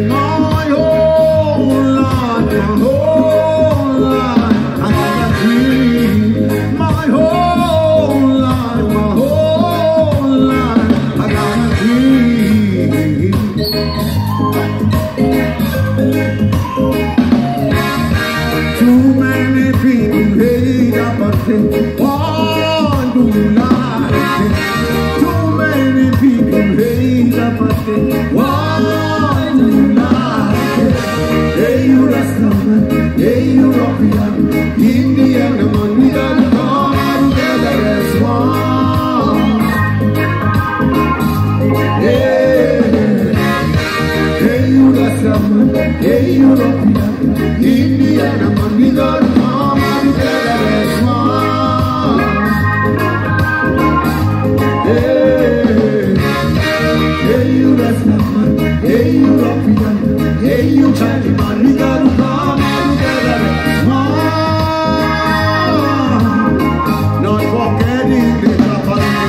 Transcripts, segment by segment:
My whole life, I got a dream. My whole life, I got a dream. Too many people hate up a thing. Why do you like it? Too many people hate up a thing. Why do you like it? Hey, you Rastaman, hey, you European. In the end, the money that come together as one. Hey, hey, you Rastaman, hey, you European. In the end, the money that come together as one. Hey, you Rastaman, hey, you European. Hey, you Chinese man, we gotta come together as one. Not forgetting the property.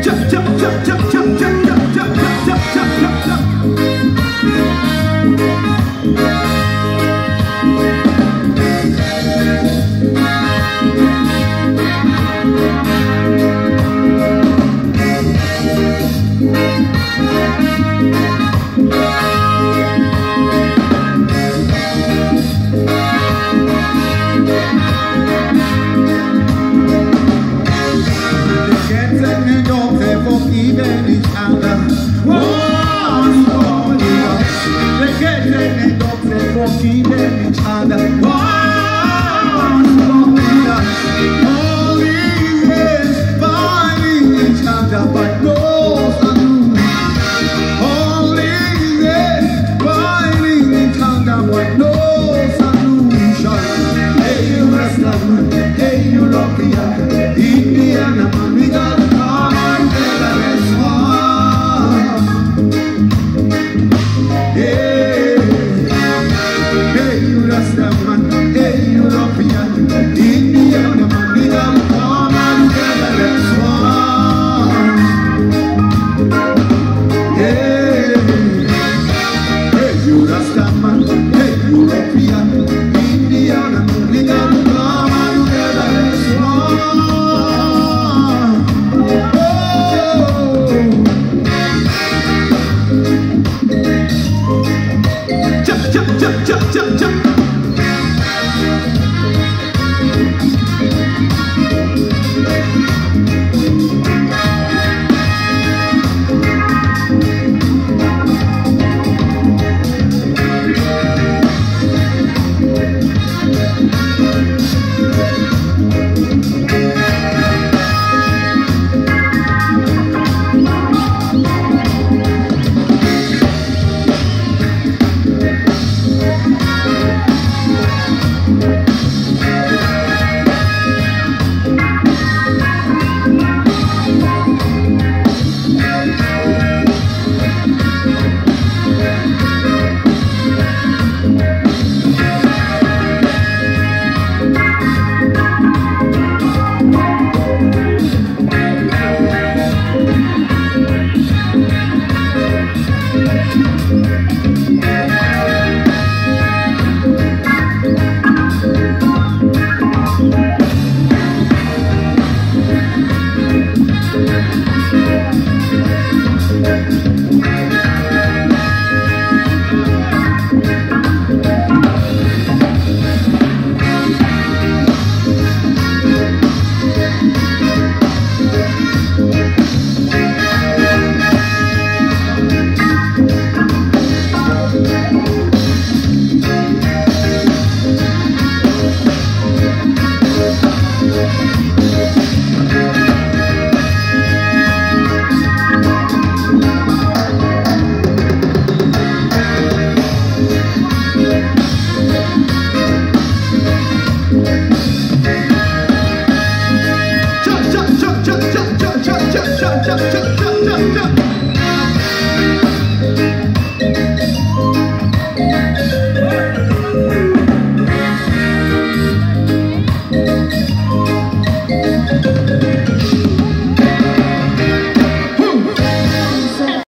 Chop, chop, chop, chop, chop, chop, chop, chop, chop, chop, chop, chop. Forgiving each other. They get forgiving each other.